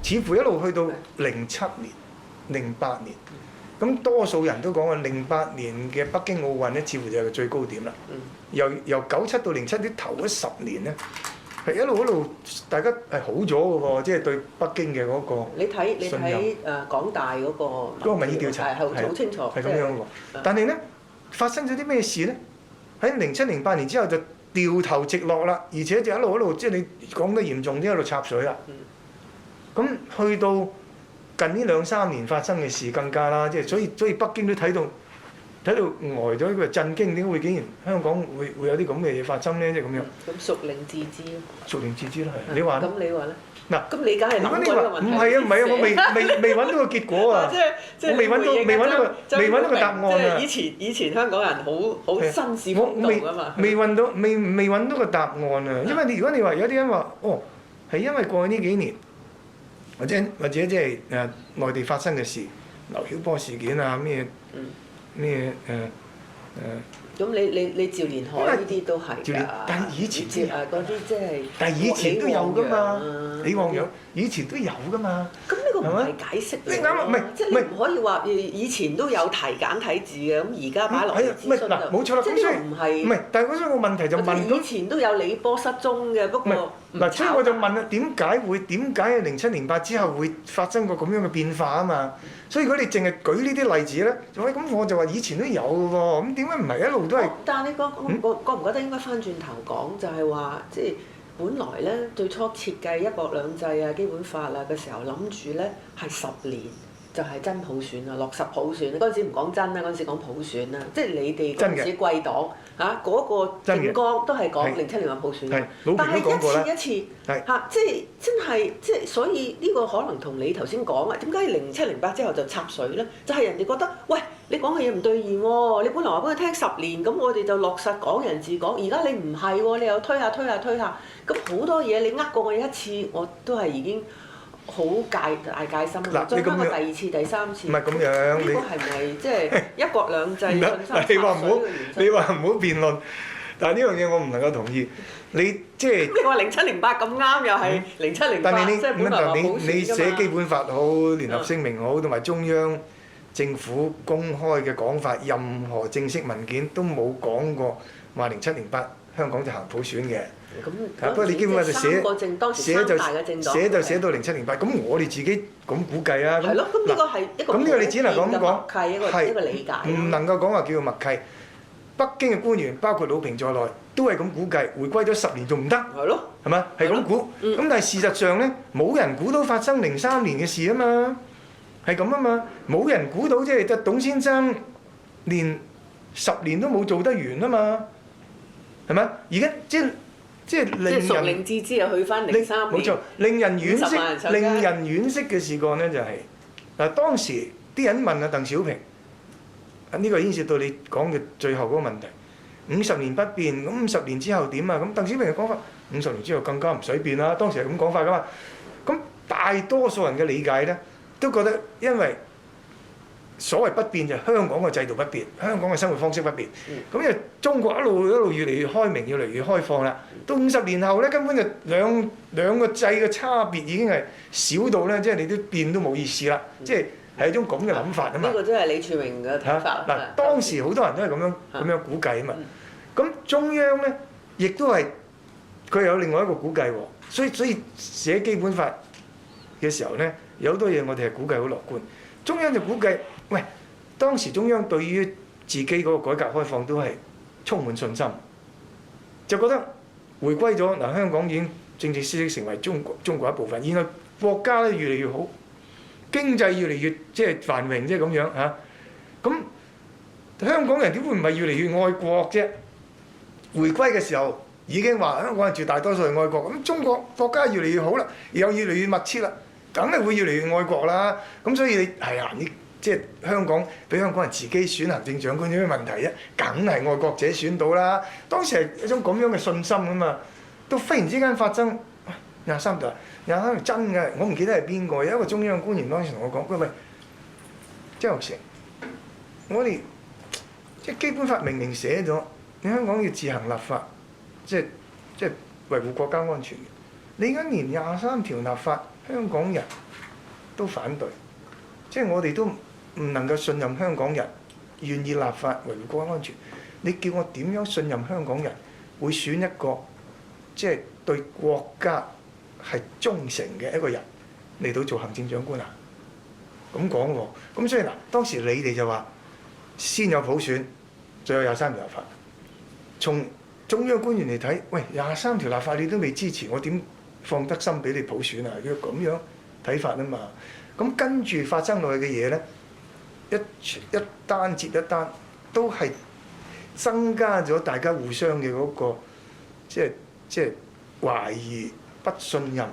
似乎一路去到07年、08年，咁多數人都講話08年嘅北京奧運咧，似乎就係個最高點啦。由97到07啲頭嗰10年咧，係一路大家係好咗嘅喎，即係對北京嘅嗰個你睇港大嗰個民意調查係好清楚，係咁樣喎。但係咧發生咗啲咩事咧？喺07、08年之後就掉頭直落啦，而且就一路即係你講得嚴重啲，一路插水啦。咁去到近呢2、3年發生嘅事更加啦，即係所以北京都睇到呆咗，佢震驚，點解會竟然香港會有啲咁嘅嘢發生咧？即係咁樣。咁孰令自知咯？孰令自知啦，係。你話咧？咁你話咧？嗱，咁你梗係諗過呢個問題。唔係啊，我未揾到個結果啊！即係我未揾到個答案啊！即係以前香港人好紳士風度啊嘛。未揾到個答案啊！因為如果你話有啲人話，係因為過去呢幾年，或者即係內地發生嘅事，劉曉波事件啊，咩咁你趙連海呢啲都係㗎，但係以前嗰啲即係，但係以前都有㗎嘛，李旺陽以前都有㗎嘛。咁呢個唔係解釋嚟㗎，即係你唔可以話以前都有提簡體字嘅，咁而家擺落嚟諮詢就冇錯啦。即係呢個唔係。唔係，但係嗰個問題就問以前都有李波失蹤嘅，不過嗱，所以我就問啦，點解07、08之後會發生個咁樣嘅變化啊嘛？所以如果你淨係舉呢啲例子咧，咁我就話以前都有嘅喎，咁點解唔係一路都係？但係你覺唔覺得應該翻轉頭講，就係話即係本來咧最初設計一國兩制啊、基本法啊嘅時候，諗住咧係10年就係真普選啊，落實普選。嗰陣時唔講真啦，嗰陣時講普選啦，即係你哋嗰陣時貴黨嚇嗰個政綱都係講07年話普選，但係一次嚇，即係真係即係，所以呢個可能同你頭先講啊，點解07、08之後就插水咧？就係人哋覺得喂，你講嘅嘢唔對現喎，你本來話俾佢聽10年，咁我哋就落實港人治港，而家你唔係喎，你又推下，咁好多嘢你呃過我一次，我都係已經好大戒心啦。再翻個第2次、第3次，唔係咁樣，呢個係咪即係一國兩制信心插水嘅原則？你話唔好辯論，但係呢樣嘢我唔能夠同意。你即係你話07、08咁啱，又係07、08，即係本來話普選㗎嘛。你寫基本法好、聯合聲明好，同埋中央政府公開嘅講法，任何正式文件都冇講過話07、08香港就行普選嘅。不過你基本上就寫就寫到07、08，咁我哋自己咁估計啊。係咯，咁呢個係一個咁呢個你只能咁講，係一個理解。唔能夠講話叫做默契。北京嘅官員包括魯平在內，都係咁估計，回歸咗10年仲唔得？係咯，係嘛？係咁估。咁但係事實上咧，冇人估到發生03年嘅事啊嘛，係咁啊嘛，冇人估到即係董先生連10年都冇做得完啊嘛，係咪？而家即係孰令自知啊，去翻03年。冇錯，令人惋惜嘅事幹咧就係嗱，當時啲人問阿鄧小平。呢個牽涉到你講嘅最後嗰個問題，50年不變，咁50年之後點啊？咁鄧小平嘅講法，50年之後更加唔使變啦。當時係咁講法噶嘛。咁大多數人嘅理解咧，都覺得因為所謂不變就係香港嘅制度不變，香港嘅生活方式不變。咁因為中國一路越嚟越開明，越嚟越開放啦。到50年後咧，根本就兩個制嘅差別已經係少到咧，即係你都變都冇意思啦。即係一種咁嘅諗法啊嘛！呢個真係李柱銘嘅睇法。嗱，當時好多人都係咁樣估計啊嘛。咁中央咧，亦都係佢有另外一個估計喎。所以寫基本法嘅時候咧，有好多嘢我哋係估計好樂觀。中央就估計，喂，當時中央對於自己嗰個改革開放都係充滿信心，就覺得回歸咗嗱，香港已經正正式式成為中國一部分，然後國家咧越嚟越好。經濟越嚟越即係繁榮，即係咁樣嚇。咁香港人點會唔係越嚟越愛國啫？回歸嘅時候已經話香港係絕大多數係愛國。咁中國國家越嚟越好啦，又越嚟越密切啦，梗係會越嚟越愛國啦。咁所以你即係香港俾香港人自己選行政長官有咩問題啫？梗係愛國者選到啦。當時係一種咁樣嘅信心啊嘛。到忽然之間發生23條。23條真嘅，我唔記得係邊個，有一個中央官員當時同我講：喂，張學成，我哋即係基本法明明寫咗，你香港要自行立法，即係維護國家安全嘅。你而家連23條立法，香港人都反對，即係我哋都唔能夠信任香港人願意立法維護國家安全。你叫我點樣信任香港人會選一個即係對國家係忠誠嘅一個人嚟到做行政長官啊？咁講喎，咁所以嗱，當時你哋就話先有普選，再有23條立法。從中央官員嚟睇，喂，23條立法你都未支持，我點放得心俾你普選啊？要咁樣睇法啊嘛。咁跟住發生落去嘅嘢咧，一單接一單，都係增加咗大家互相嘅嗰個即係懷疑、不信任，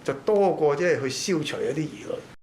就多過即係去消除一啲疑慮。